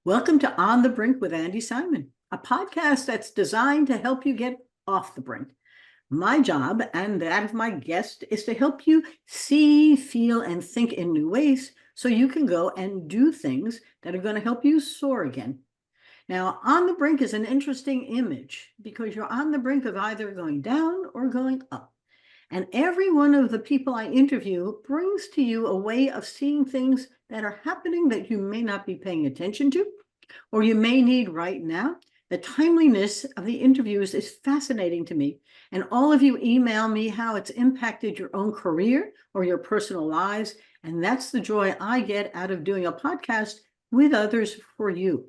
Welcome to On the Brink with Andi Simon, a podcast that's designed to help you get off the brink. My job and that of my guest is to help you see, feel, and think in new ways so you can go and do things that are going to help you soar again. Now, on the brink is an interesting image because you're on the brink of either going down or going up. And every one of the people I interview brings to you a way of seeing things that are happening that you may not be paying attention to, or you may need right now. The timeliness of the interviews is fascinating to me. And all of you email me how it's impacted your own career or your personal lives. And that's the joy I get out of doing a podcast with others for you.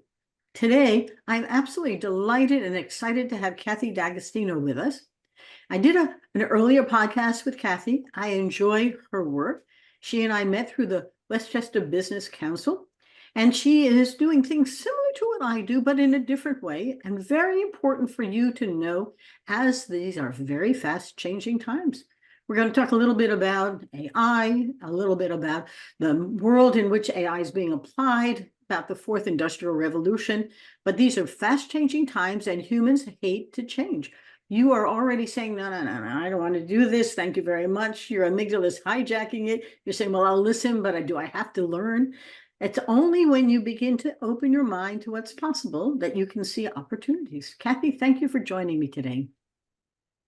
Today, I'm absolutely delighted and excited to have Kathy D'Agostino with us. I did an earlier podcast with Kathy. I enjoy her work. She and I met through the Westchester Business Council, and she is doing things similar to what I do, but in a different way, and very important for you to know as these are very fast-changing times. We're going to talk a little bit about AI, a little bit about the world in which AI is being applied, about the fourth industrial revolution, but these are fast-changing times, and humans hate to change. You are already saying, no, I don't want to do this. Thank you very much. Your amygdala is hijacking it. You're saying, well, I'll listen, but do I have to learn? It's only when you begin to open your mind to what's possible that you can see opportunities. Kathy, thank you for joining me today.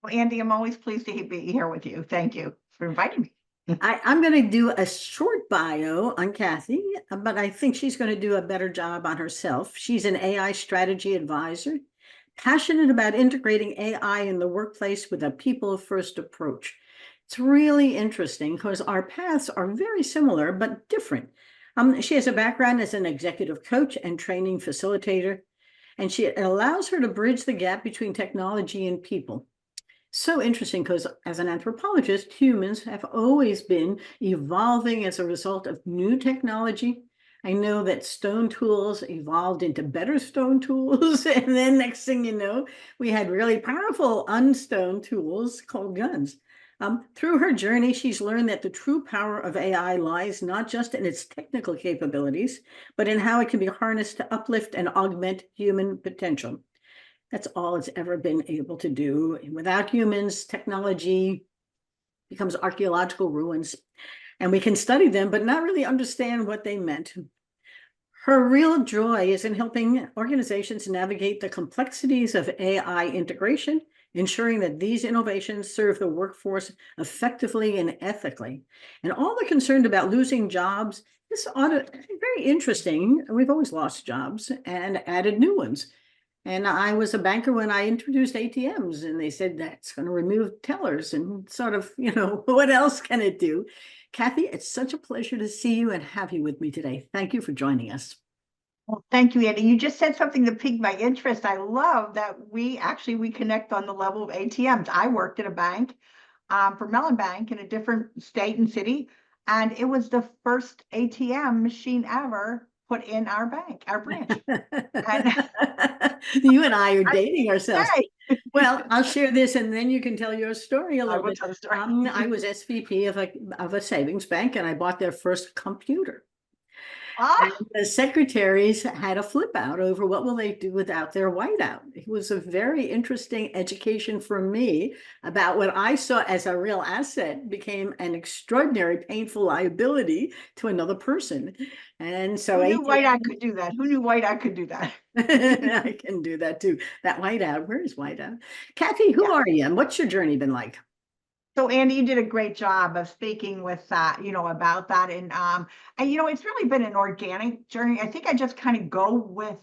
Well, Andi, I'm always pleased to be here with you. Thank you for inviting me. I'm going to do a short bio on Kathy, but I think she's going to do a better job on herself. She's an AI strategy advisor, passionate about integrating AI in the workplace with a people-first approach. It's really interesting because our paths are very similar, but different. She has a background as an executive coach and training facilitator, and it allows her to bridge the gap between technology and people. So interesting because as an anthropologist, humans have always been evolving as a result of new technology. I know that stone tools evolved into better stone tools. And then next thing you know, we had really powerful unstone tools called guns. Through her journey, she's learned that the true power of AI lies not just in its technical capabilities, but in how it can be harnessed to uplift and augment human potential. That's all it's ever been able to do. Without humans, technology becomes archaeological ruins, and we can study them, but not really understand what they meant. Her real joy is in helping organizations navigate the complexities of AI integration, ensuring that these innovations serve the workforce effectively and ethically. And all the concerned about losing jobs, this audit is very interesting. We've always lost jobs and added new ones. And I was a banker when I introduced ATMs, and they said that's going to remove tellers and sort of, what else can it do? Kathy, it's such a pleasure to see you and have you with me today. Thank you for joining us. Well, thank you, Andi. You just said something that piqued my interest. I love that we connect on the level of ATMs. I worked at a bank for Mellon Bank in a different state and city, and it was the first ATM machine ever put in our bank, our branch. And you and I are dating ourselves. Hey. Well, I'll share this and then you can tell your story a little bit. Tell the story. I was SVP of a savings bank, and I bought their first computer. And the secretaries had a flip out over what will they do without their whiteout. It was a very interesting education for me about what I saw as a real asset became an extraordinary painful liability to another person. And so who knew whiteout could do that? Who knew whiteout could do that? I can do that too. That whiteout, where is whiteout? Kathy, who are you and what's your journey been like? So Andi, you did a great job of speaking with that, about that. And it's really been an organic journey. I think I just kind of go with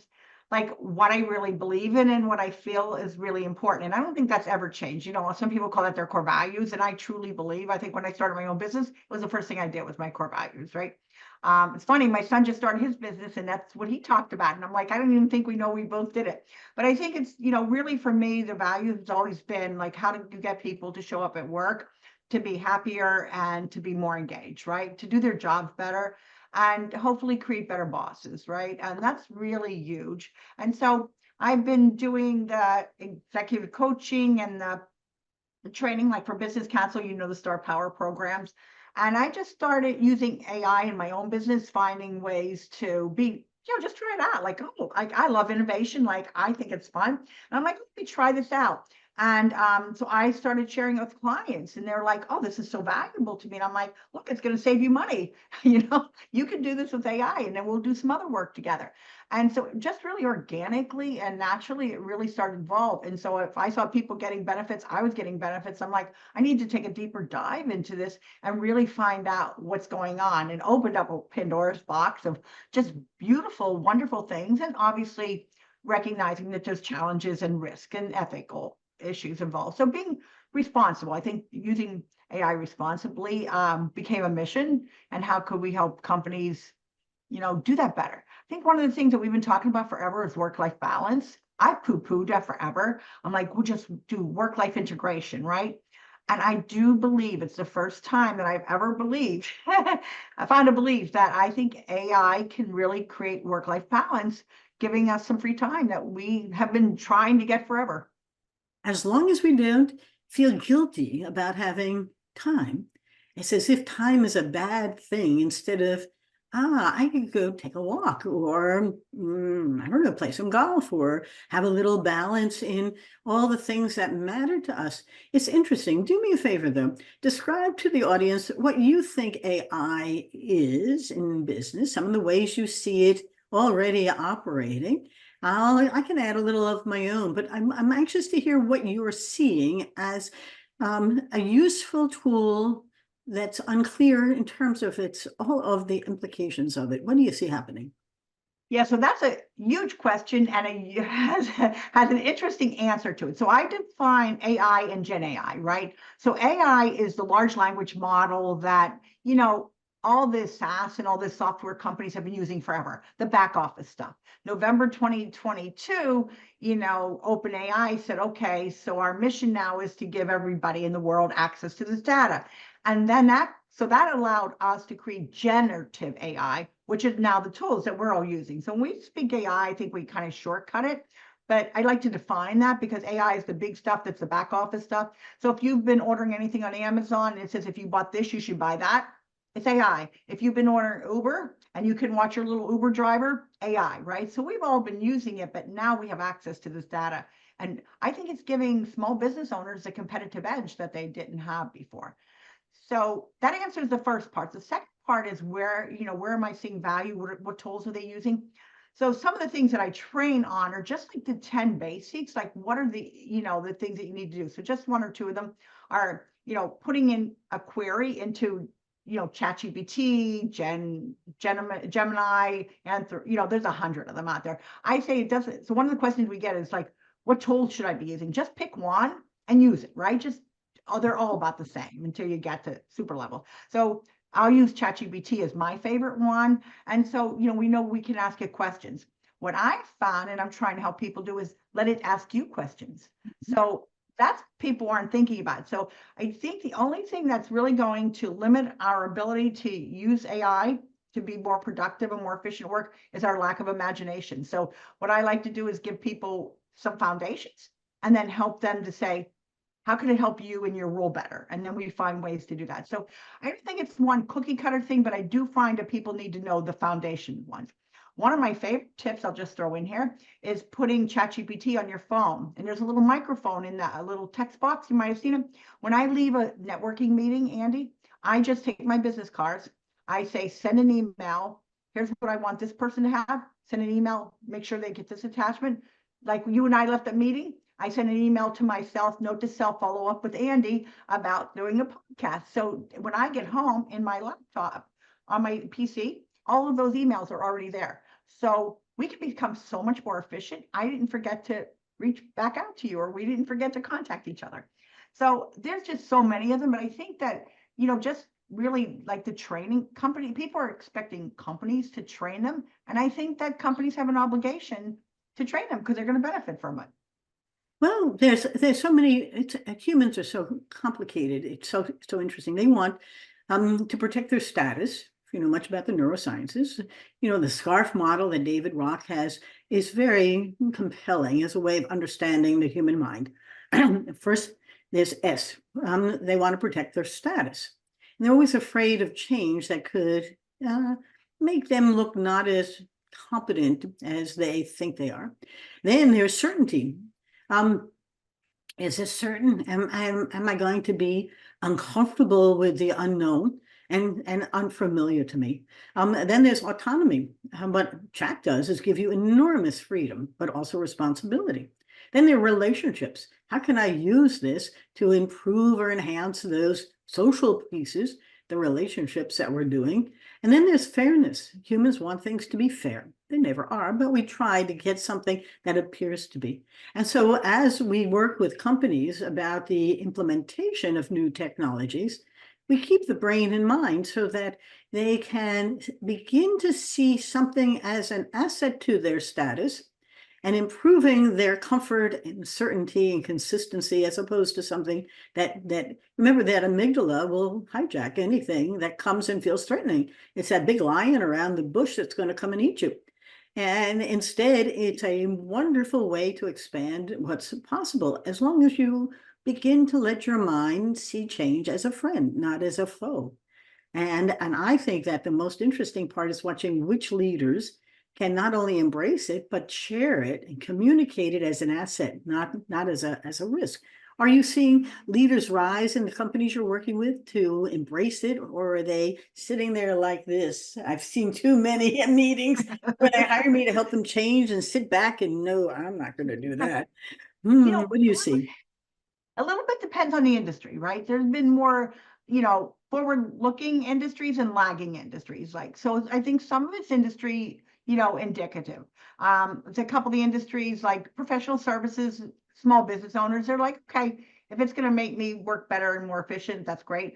like what I really believe in and what I feel is really important. And I don't think that's ever changed. Some people call that their core values. And I truly believe, I think when I started my own business, it was the first thing I did was my core values, right? It's funny, my son just started his business and that's what he talked about. And I'm like, I don't even think we know we both did it. But I think it's, really for me, the value has always been like, how do you get people to show up at work, to be happier and to be more engaged, right? To do their jobs better and hopefully create better bosses, right? And that's really huge. And so I've been doing the executive coaching and the training, like for Business Council, the Star Power programs. And I just started using AI in my own business, finding ways to be just try it out. Like, oh, I love innovation. Like, I think it's fun. And I'm like, let me try this out. And so I started sharing it with clients, and they're like, oh, this is so valuable to me. And I'm like, look, it's going to save you money. You can do this with AI, and then we'll do some other work together. And so just really organically and naturally, it really started to evolve. And so if I saw people getting benefits, I was getting benefits. I'm like, I need to take a deeper dive into this and really find out what's going on, and opened up a Pandora's box of just beautiful, wonderful things. And obviously recognizing that there's challenges and risk and ethical issues involved. So being responsible, I think using AI responsibly became a mission. And how could we help companies, do that better? I think one of the things that we've been talking about forever is work-life balance. I poo-pooed that forever. I'm like, we'll just do work-life integration, right? And I do believe it's the first time that I've ever believed, I found a belief that I think AI can really create work-life balance, giving us some free time that we have been trying to get forever. As long as we don't feel guilty about having time, it's as if time is a bad thing instead of, I could go take a walk or, I don't know, play some golf or have a little balance in all the things that matter to us. It's interesting. Do me a favor, though. Describe to the audience what you think AI is in business, some of the ways you see it already operating. I can add a little of my own, but I'm anxious to hear what you're seeing as a useful tool that's unclear in terms of all of the implications of it. What do you see happening? Yeah, so that's a huge question, and it has an interesting answer to it. So I define AI and Gen AI, right? So AI is the large language model that, all this SaaS and all this software companies have been using forever, the back office stuff. November 2022, OpenAI said, okay, so our mission now is to give everybody in the world access to this data. And then that allowed us to create generative AI, which is now the tools that we're all using. So when we speak AI, I think we kind of shortcut it, but I like to define that because AI is the big stuff, that's the back office stuff. So if you've been ordering anything on Amazon and it says, if you bought this, you should buy that, it's AI. If you've been ordering Uber and you can watch your little Uber driver, AI, right? So we've all been using it, but now we have access to this data. And I think it's giving small business owners a competitive edge that they didn't have before. So that answers the first part. The second part is where am I seeing value? What tools are they using? So some of the things that I train on are just like the 10 basics, like what are the things that you need to do. So just one or two of them are, putting in a query into, ChatGPT, Gemini, and there's 100 of them out there. I say it doesn't. So one of the questions we get is like, what tools should I be using? Just pick one and use it, right? They're all about the same until you get to super level. So I'll use ChatGPT as my favorite one. And so, we know we can ask it questions. What I found, and I'm trying to help people do, is let it ask you questions. So that's people aren't thinking about. So I think the only thing that's really going to limit our ability to use AI to be more productive and more efficient work is our lack of imagination. So what I like to do is give people some foundations and then help them to say, how can it help you in your role better? And then we find ways to do that. So I don't think it's one cookie cutter thing, but I do find that people need to know the foundation ones. One of my favorite tips I'll just throw in here is putting ChatGPT on your phone. And there's a little microphone in that little text box. You might have seen it. When I leave a networking meeting, Andi, I just take my business cards. I say, send an email. Here's what I want this person to have. Send an email. Make sure they get this attachment. Like you and I left the meeting. I sent an email to myself, note to self, follow up with Andi about doing a podcast. So when I get home in my laptop on my PC, all of those emails are already there. So we can become so much more efficient. I didn't forget to reach back out to you, or we didn't forget to contact each other. So there's just so many of them. But I think that, just really like the training company, people are expecting companies to train them. And I think that companies have an obligation to train them because they're going to benefit from it. Well, there's so many. Humans are so complicated. It's so interesting. They want to protect their status. If you know much about the neurosciences, the SCARF model that David Rock has is very compelling as a way of understanding the human mind. First, there's S. They want to protect their status. And they're always afraid of change that could make them look not as competent as they think they are. Then there's certainty. Is this certain? Am I going to be uncomfortable with the unknown and unfamiliar to me? Then there's autonomy. What chat does is give you enormous freedom, but also responsibility. Then there are relationships. How can I use this to improve or enhance those social pieces, the relationships that we're doing? And then there's fairness. Humans want things to be fair. They never are, but we try to get something that appears to be. And so as we work with companies about the implementation of new technologies, we keep the brain in mind so that they can begin to see something as an asset to their status and improving their comfort and certainty and consistency, as opposed to something that remember, that amygdala will hijack anything that comes and feels threatening. It's that big lion around the bush that's going to come and eat you. And instead, it's a wonderful way to expand what's possible, as long as you begin to let your mind see change as a friend, not as a foe. And I think that the most interesting part is watching which leaders can not only embrace it, but share it and communicate it as an asset, not as a risk. Are you seeing leaders rise in the companies you're working with to embrace it, or are they sitting there like this? I've seen too many meetings where they hire me to help them change and sit back and no, I'm not going to do that. What do you see? A little bit depends on the industry, right? There's been more, forward-looking industries and lagging industries. So I think some of it's industry, indicative. It's a couple of the industries like professional services, small business owners, they're like, okay, if it's going to make me work better and more efficient, that's great.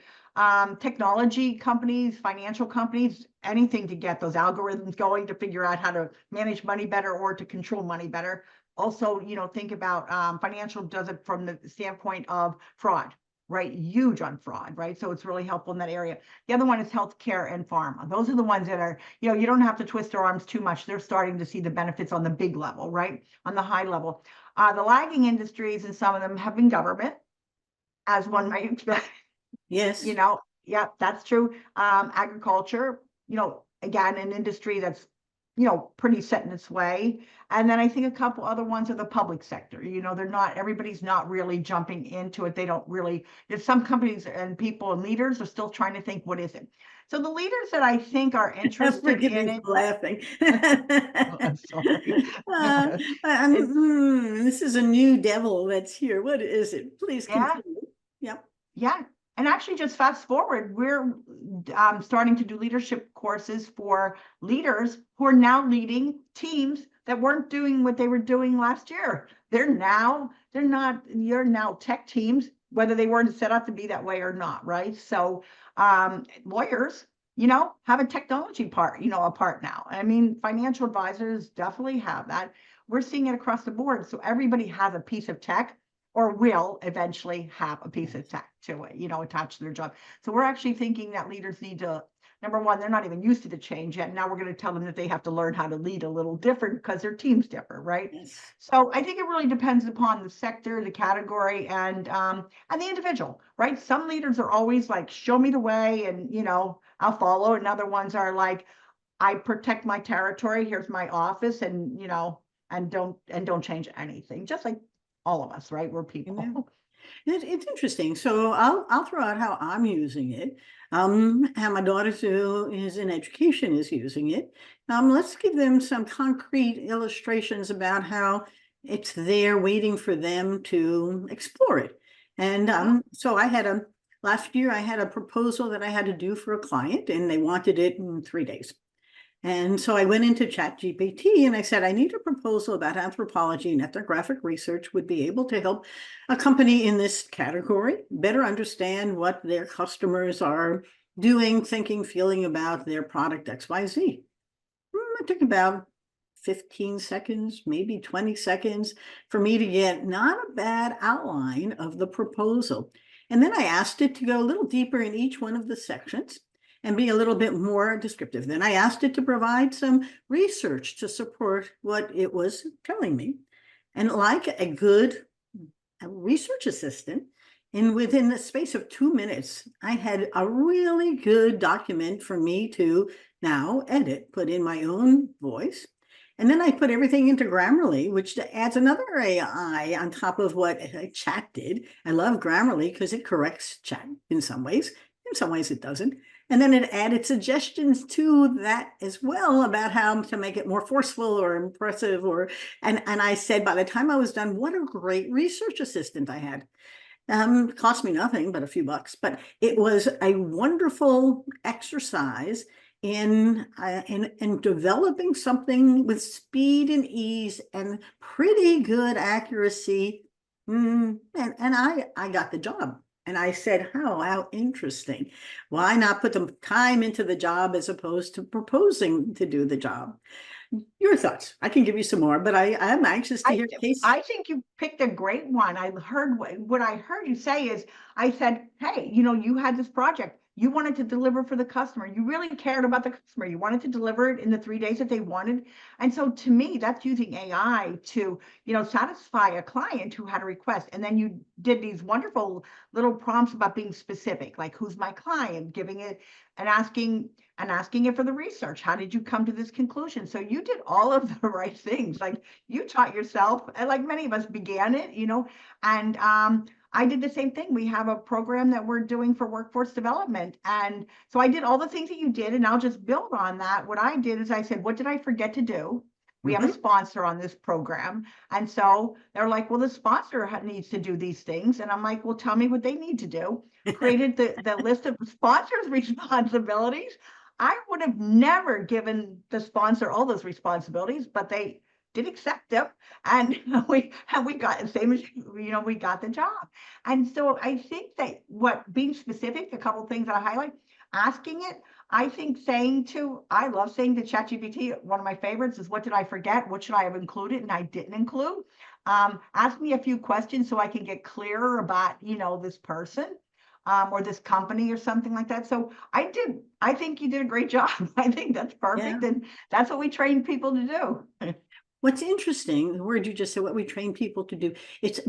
Technology companies, financial companies, anything to get those algorithms going to figure out how to manage money better or to control money better. Also, think about financial does it from the standpoint of fraud, right? Huge on fraud, right? So it's really helpful in that area. The other one is healthcare and pharma. Those are the ones that are, you don't have to twist their arms too much. They're starting to see the benefits on the big level, right? On the high level. The lagging industries, and some of them have been government, as one might expect. Yes. Yeah, that's true. Agriculture, again, an industry that's pretty set in its way. And then I think a couple other ones are the public sector. Everybody's not really jumping into it. They don't really, there's some companies and people and leaders are still trying to think, what is it? So the leaders that I think are interested in it. Laughing. Oh, I'm sorry. This is a new devil that's here. What is it? Please continue. Yep. Yeah. And actually, just fast forward, we're starting to do leadership courses for leaders who are now leading teams that weren't doing what they were doing last year. You're now tech teams, whether they weren't set up to be that way or not, right? So lawyers, have a technology part, a part now. I mean, financial advisors definitely have that. We're seeing it across the board. So everybody has a piece of tech, or will eventually have a piece of tech to it, attached to their job. So we're actually thinking that leaders need to, number one, they're not even used to the change yet. Now we're going to tell them that they have to learn how to lead a little different because their teams differ, right? Yes. So I think it really depends upon the sector, the category, and the individual, right? Some leaders are always like, show me the way, and I'll follow. And other ones are like, I protect my territory. Here's my office, and and don't change anything. Just like all of us, right? We're people. It's interesting. So I'll throw out how I'm using it. How my daughter who is in education is using it. Let's give them some concrete illustrations about how it's there waiting for them to explore it. And so last year I had a proposal that I had to do for a client, and they wanted it in 3 days. And so I went into ChatGPT and I said, I need a proposal about anthropology and ethnographic research would be able to help a company in this category better understand what their customers are doing, thinking, feeling about their product XYZ. It took about 15 seconds, maybe 20 seconds for me to get not a bad outline of the proposal. And then I asked it to go a little deeper in each one of the sections and be a little bit more descriptive. Then I asked it to provide some research to support what it was telling me. And like a good research assistant, within the space of 2 minutes, I had a really good document for me to now edit, put in my own voice. And then I put everything into Grammarly, which adds another AI on top of what chat did. I love Grammarly because it corrects chat in some ways. In some ways, it doesn't. And then it added suggestions to that as well about how to make it more forceful or impressive. And I said, by the time I was done, what a great research assistant I had. Cost me nothing but a few bucks, but it was a wonderful exercise in developing something with speed and ease and pretty good accuracy. And I got the job. And I said, how interesting. Why not put the time into the job as opposed to proposing to do the job? Your thoughts. I can give you some more, but I'm anxious to I hear case. I think you picked a great one. I heard what I heard you say is I said, hey, you had this project. You wanted to deliver for the customer. You really cared about the customer. You wanted to deliver it in the 3 days that they wanted. And so to me, that's using AI to, satisfy a client who had a request. And then you did these wonderful little prompts about being specific, like who's my client, giving it and asking it for the research. How did you come to this conclusion? So you did all of the right things. Like you taught yourself, and like many of us began it, and I did the same thing. We have a program that we're doing for workforce development. And so I did all the things that you did, and I'll just build on that. What I did is I said, what did I forget to do? We have a sponsor on this program. And so they're like, well, the sponsor needs to do these things. And I'm like, well, tell me what they need to do. Created the list of sponsors' responsibilities. I would have never given the sponsor all those responsibilities, but they did accept them, and we got the same as we got the job. And so I think that being specific, a couple of things that I highlight, asking it. I think I love saying to ChatGPT, one of my favorites is, what did I forget? What should I have included? And I didn't include. Ask me a few questions so I can get clearer about, this person. Or this company or something like that. So I think you did a great job. I think that's perfect. Yeah. And that's what we train people to do. What's interesting, the word you just said, what we train people to do, it's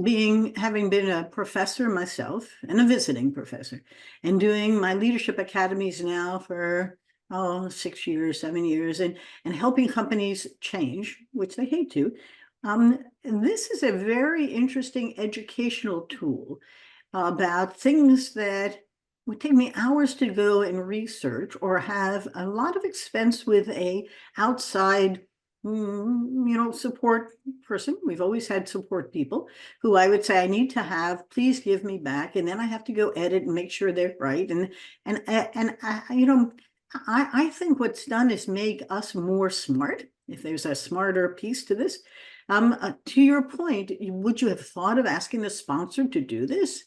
having been a professor myself and a visiting professor and doing my leadership academies now for 6 years, 7 years, and helping companies change, which they hate to. This is a very interesting educational tool about things that would take me hours to go and research or have a lot of expense with a outside support person. We've always had support people who I would say, I need to have, please give me back. And then I have to go edit and make sure they're right. I think what's done is make us more smart. If there's a smarter piece to this, to your point, would you have thought of asking the sponsor to do this?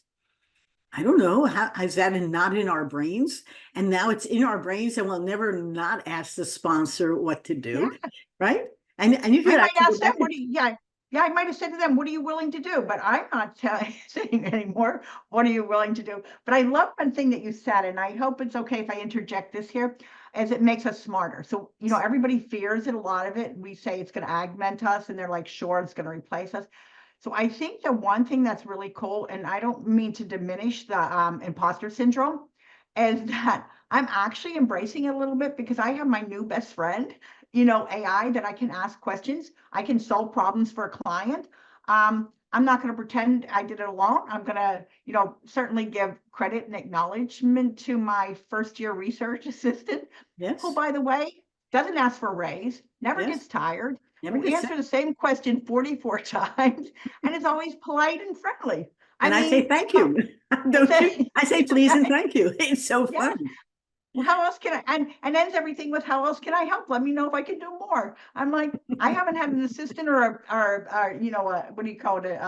I don't know. How is that not in our brains? And now it's in our brains, and we'll never not ask the sponsor what to do, Yeah. right? And you I could might actually ask them, yeah, I might have said to them, what are you willing to do? But I'm not saying anymore, what are you willing to do? But I love one thing that you said, and I hope it's okay if I interject this here, as it makes us smarter. So, everybody fears it, a lot of it. We say it's going to augment us, and they're like, sure, it's going to replace us. So I think the one thing that's really cool, and I don't mean to diminish the imposter syndrome, is that I'm actually embracing it a little bit because I have my new best friend, AI, that I can ask questions. I can solve problems for a client. I'm not going to pretend I did it alone. I'm going to, certainly give credit and acknowledgement to my first year research assistant, who, yes, by the way, doesn't ask for a raise, never yes, gets tired, never will gets answer sick. the same question 44 times, and is always polite and friendly. I And I say mean, thank you. Don't you? I say please and thank you. It's so yes. fun. Well, how else can I, and ends everything with, how else can I help? Let me know if I can do more. I'm like, I haven't had an assistant what do you call it?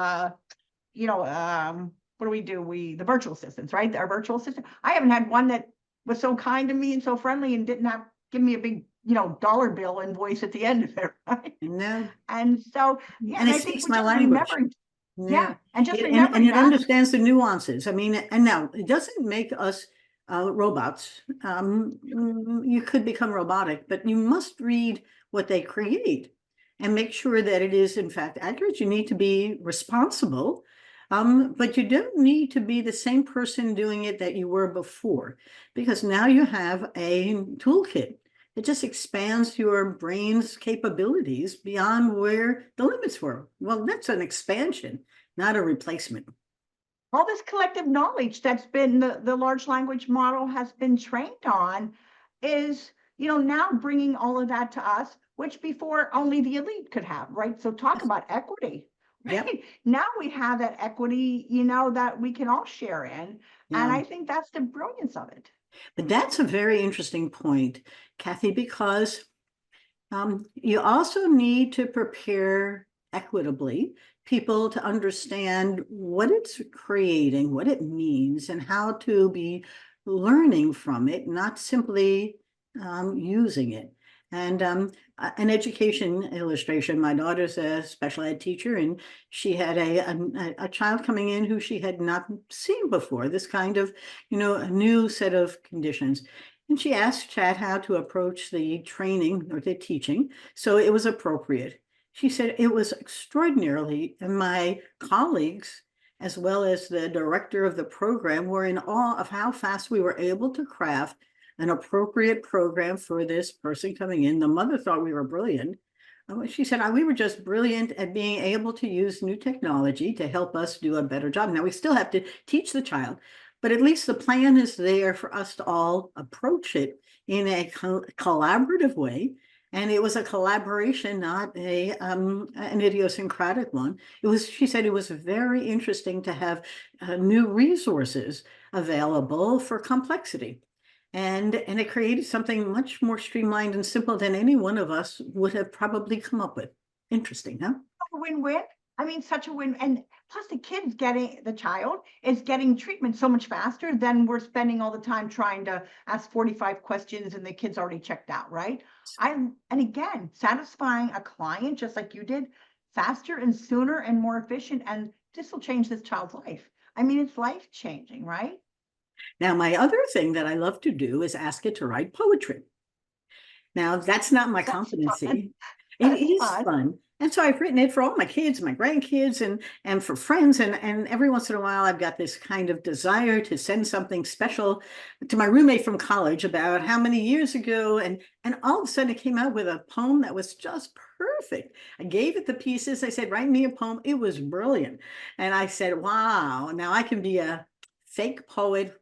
What do we do? The virtual assistants, right? Our virtual assistant. I haven't had one that was so kind to me and so friendly and didn't have give me a big, dollar bill invoice at the end of it, right? No, And so, yeah, and and it I think speaks we're my just language. remembering, Yeah. yeah, and just And remembering it that. understands the nuances. I mean, and now it doesn't make us robots. You could become robotic, but you must read what they create and make sure that it is in fact accurate. You need to be responsible, but you don't need to be the same person doing it that you were before, because now you have a toolkit It just expands your brain's capabilities beyond where the limits were. Well, that's an expansion, not a replacement. All this collective knowledge that's been the large language model has been trained on is, now bringing all of that to us, which before only the elite could have, right? So talk about equity, Yep. right? Now we have that equity, that we can all share in. And Yeah. I think that's the brilliance of it. But that's a very interesting point, Kathy, because you also need to prepare equitably people to understand what it's creating, what it means, and how to be learning from it, not simply using it. And an education illustration, my daughter's a special ed teacher, and she had a child coming in who she had not seen before, this kind of, a new set of conditions. And she asked Chad how to approach the training or the teaching, so it was appropriate. She said it was extraordinarily, and my colleagues, as well as the director of the program, were in awe of how fast we were able to craft an appropriate program for this person coming in. The mother thought we were brilliant. She said, we were just brilliant at being able to use new technology to help us do a better job. Now, we still have to teach the child, but at least the plan is there for us to all approach it in a collaborative way. And it was a collaboration, not an idiosyncratic one. She said it was very interesting to have new resources available for complexity. And it created something much more streamlined and simple than any one of us would have probably come up with. Interesting, huh? Win-win. I mean, such a win. And plus the child is getting treatment so much faster than we're spending all the time trying to ask 45 questions and the kid's already checked out, right? And again, satisfying a client just like you did, faster and sooner and more efficient. And this will change this child's life. I mean, it's life-changing, right? Now, my other thing that I love to do is ask it to write poetry. Now, that's not my That's fun. competency. It That's is fun. fun. And so I've written it for all my kids, my grandkids, and for friends. And every once in a while, I've got this kind of desire to send something special to my roommate from college about how many years ago. And all of a sudden, it came out with a poem that was just perfect. I gave it the pieces. I said, write me a poem. It was brilliant. And I said, wow, now I can be a fake poet,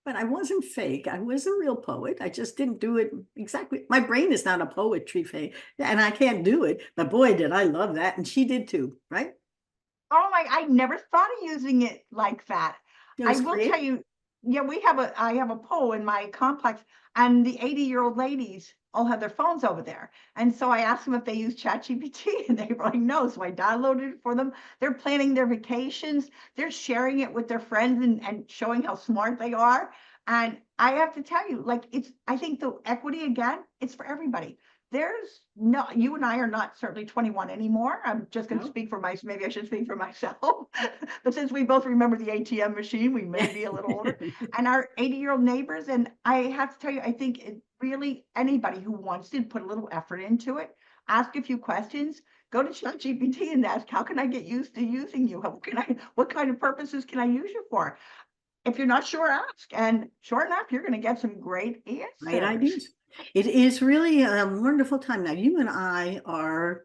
but I wasn't fake. I was a real poet. I just didn't do it exactly. My brain is not a poetry fake, and I can't do it. But boy, did I love that. And she did too, right? Oh my, I never thought of using it like that. It I was will creative. tell you, yeah, I have a pole in my complex, and the 80-year-old ladies all have their phones over there. And so I asked them if they use ChatGPT, and they were like, no. So I downloaded it for them. They're planning their vacations, they're sharing it with their friends and showing how smart they are. And I have to tell you, like, I think the equity again, it's for everybody. There's no, you and I are not certainly 21 anymore. I'm just going to No? speak for maybe I should speak for myself. But since we both remember the ATM machine, we may be a little older. And our 80-year-old neighbors, and I have to tell you, I think it really, anybody who wants to put a little effort into it, ask a few questions, go to ChatGPT and ask, how can I get used to using you? What kind of purposes can I use you for? If you're not sure, ask. And sure enough, you're going to get some great Right answers. ideas. It is really a wonderful time. Now, you and I are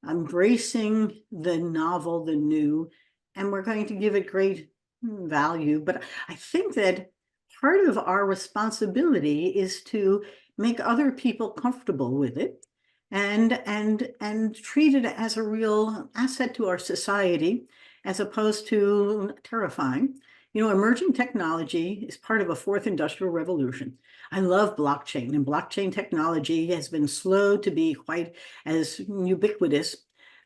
embracing the novel, the new, and we're going to give it great value. But I think that part of our responsibility is to make other people comfortable with it and treat it as a real asset to our society as opposed to terrifying. Emerging technology is part of a fourth industrial revolution. I love blockchain, and blockchain technology has been slow to be quite as ubiquitous,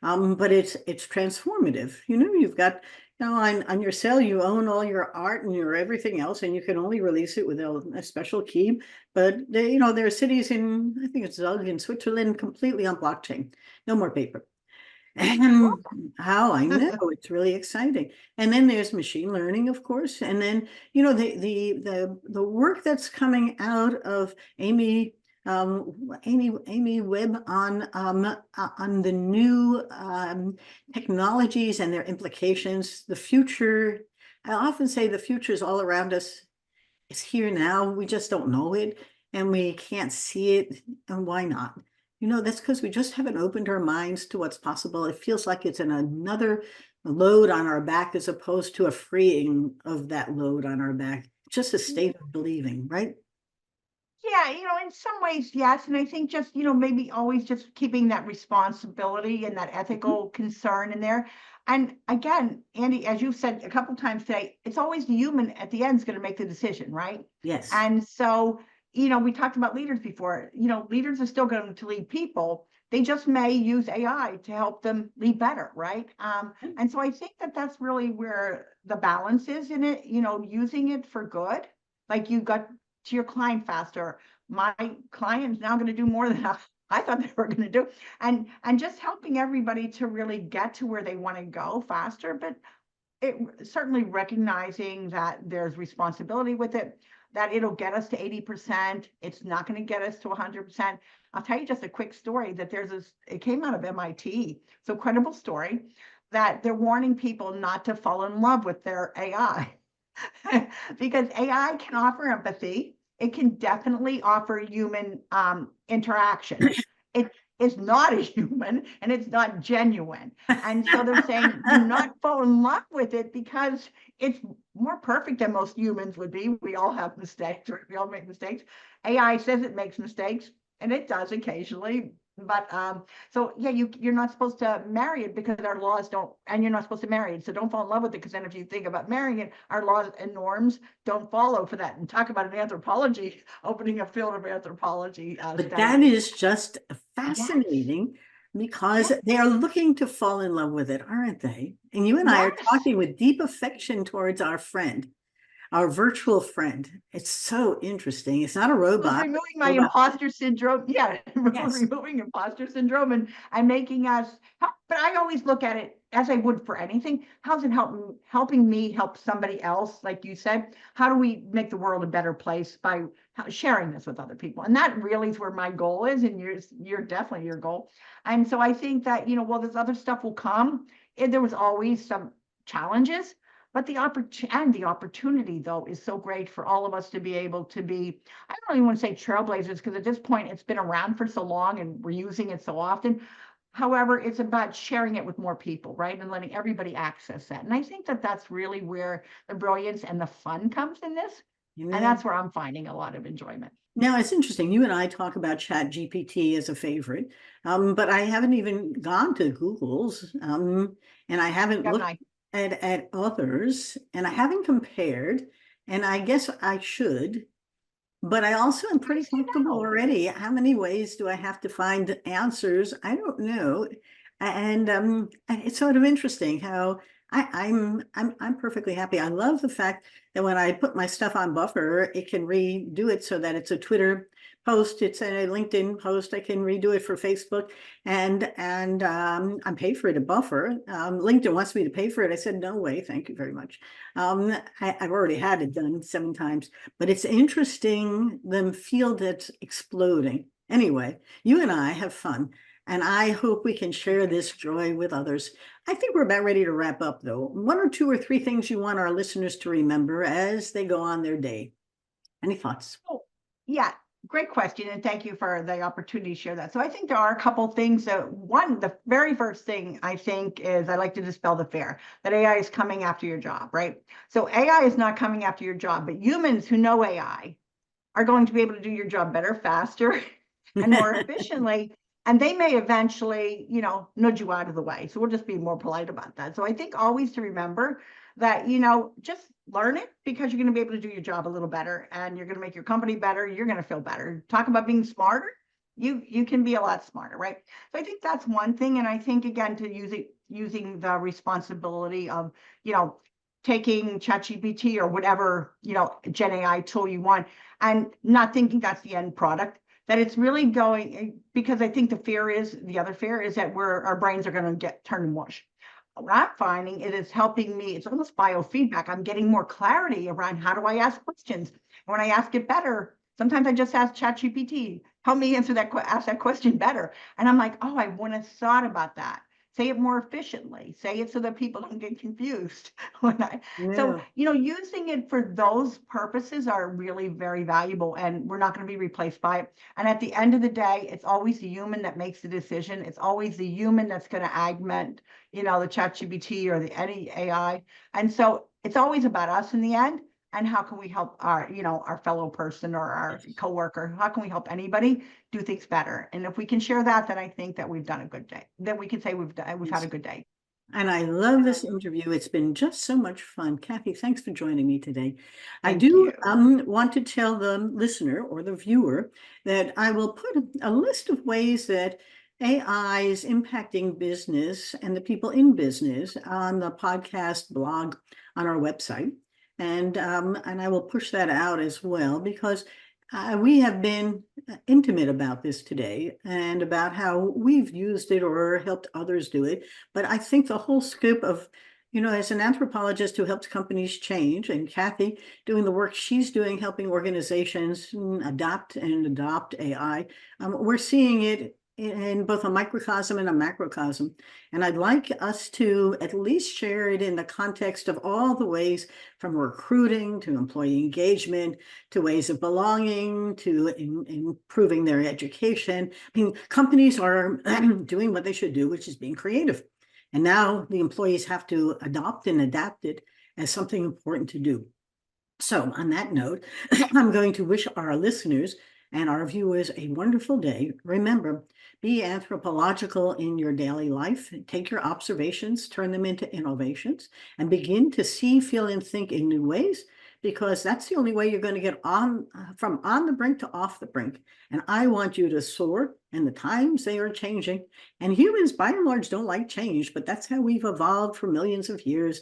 but it's transformative. You've got, on your cell, you own all your art and your everything else, and you can only release it with a special key. But there are cities I think it's Zug in Switzerland, completely on blockchain, no more paper. And how I know it's really exciting. And then there's machine learning, of course. And then, the work that's coming out of Amy Webb on the new technologies and their implications, the future. I often say the future is all around us. It's here now. We just don't know it. and we can't see it. And why not? That's because we just haven't opened our minds to what's possible. It feels like it's in another load on our back as opposed to a freeing of that load on our back. Just a state of believing, right? Yeah, in some ways, yes. And I think just, maybe always just keeping that responsibility and that Mhm. ethical concern in there. And again, Andy, as you've said a couple times today, it's always the human at the end is going to make the decision, right? Yes. And so, we talked about leaders before, leaders are still going to lead people. They just may use AI to help them lead better, right? And so I think that that's really where the balance is in it, using it for good. Like you got to your client faster. My client is now going to do more than I thought they were going to do, and just helping everybody to really get to where they want to go faster. But it certainly recognizing that there's responsibility with it, that it'll get us to 80%. It's not going to get us to 100%. I'll tell you just a quick story that it came out of MIT. So credible story that they're warning people not to fall in love with their AI. Because AI can offer empathy. It can definitely offer human interaction. It is not a human and it's not genuine. And so they're saying, do not fall in love with it because it's more perfect than most humans would be. We all have mistakes, or we all make mistakes. AI says it makes mistakes, and it does occasionally. But so yeah, you're not supposed to marry it because our laws don't, and you're not supposed to marry it. So don't fall in love with it, because then if you think about marrying it, our laws and norms don't follow for that. And talk about an anthropology, opening a field of anthropology But study. that is just Yes, fascinating because yes, they are looking to fall in love with it, aren't they? And you and I are yes. talking with deep affection towards our friend, our virtual friend. It's so interesting. It's not a Was robot. removing my Robot. imposter syndrome. Yeah, Yes. removing imposter syndrome and making us. But I always look at it as I would for anything. How's it helping me help somebody else? Like you said, how do we make the world a better place by sharing this with other people? And that really is where my goal is, and you're definitely your goal. And so I think that well, this other stuff will come. And there was always some challenges, but the opportunity, though, is so great for all of us to be able to be, I don't even want to say trailblazers, because at this point it's been around for so long and we're using it so often. However, it's about sharing it with more people, right? And letting everybody access that. And I think that that's really where the brilliance and the fun comes in this. And Yeah. that's where I'm finding a lot of enjoyment. Now it's interesting. You and I talk about Chat GPT as a favorite, but I haven't even gone to Google's, and I haven't Haven't looked I? at others, and I haven't compared. And I guess I should, but I also am pretty Yes, comfortable already. How many ways do I have to find answers? I don't know. And it's sort of interesting how I'm perfectly happy. I love the fact that when I put my stuff on Buffer, it can redo it so that it's a Twitter post, it's a LinkedIn post. I can redo it for Facebook, and I'm paid for it at Buffer. LinkedIn wants me to pay for it. I said no way, thank you very much. I've already had it done 7 times, but it's interesting the field that's exploding. Anyway, you and I have fun, and I hope we can share this joy with others. I think we're about ready to wrap up, though. One or two or three things you want our listeners to remember as they go on their day. Any thoughts? Oh, yeah, great question. And thank you for the opportunity to share that. So I think there are a couple things that the very first thing I think is I like to dispel the fear that AI is coming after your job, right? So AI is not coming after your job, but humans who know AI are going to be able to do your job better, faster, and more efficiently. And they may eventually, nudge you out of the way. So we'll just be more polite about that. So I think always to remember that, just learn it, because you're going to be able to do your job a little better, and you're going to make your company better. You're going to feel better. Talk about being smarter. You can be a lot smarter, right? So I think that's one thing. And I think, again, to using the responsibility of, taking ChatGPT or whatever, Gen AI tool you want, and not thinking that's the end product, that it's really going, because I think the other fear is that our brains are going to get turned to mush. What I'm finding, it is helping me. It's almost biofeedback. I'm getting more clarity around how do I ask questions. And when I ask it better, sometimes I just ask ChatGPT, help me ask that question better. And I'm like, oh, I wouldn't have thought about that. say it more efficiently, say it so that people don't get confused. So, Yeah. using it for those purposes are really very valuable, and we're not going to be replaced by it. And at the end of the day, it's always the human that makes the decision. It's always the human that's going to augment, the ChatGPT or any AI. And so it's always about us in the end. And how can we help our fellow person or our coworker? How can we help anybody do things better? And if we can share that, then I think that we've done a good day. Then we can say we've had a good day. And I love this interview. It's been just so much fun. Kathy, thanks for joining me today. I Thank do you. want to tell the listener or the viewer that I will put a list of ways that AI is impacting business and the people in business on the podcast blog on our website. And I will push that out as well because we have been intimate about this today and about how we've used it or helped others do it. But I think the whole scope of, as an anthropologist who helps companies change, and Kathy doing the work she's doing, helping organizations adapt and adopt AI, we're seeing it in both a microcosm and a macrocosm. And I'd like us to at least share it in the context of all the ways from recruiting to employee engagement to ways of belonging to improving their education. I mean, companies are doing what they should do, which is being creative. And now the employees have to adopt and adapt it as something important to do. So on that note, I'm going to wish our listeners and our viewers a wonderful day. Remember, be anthropological in your daily life. Take your observations, turn them into innovations, and begin to see, feel, and think in new ways, because that's the only way you're going to get from on the brink to off the brink. And I want you to soar, and the times they are changing. And humans, by and large, don't like change, but that's how we've evolved for millions of years.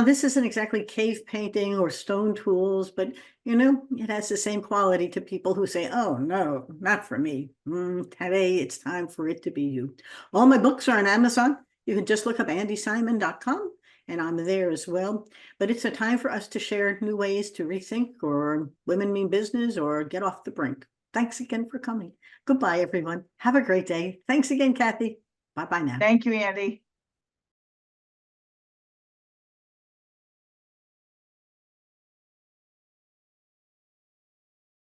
This isn't exactly cave painting or stone tools, but it has the same quality to people who say, oh, no, not for me. Today, it's time for it to be you. All my books are on Amazon. You can just look up andisimon.com, and I'm there as well. But it's a time for us to share new ways to rethink or women mean business or get off the brink. Thanks again for coming. Goodbye, everyone. Have a great day. Thanks again, Kathy. Bye-bye now. Thank you, Andi.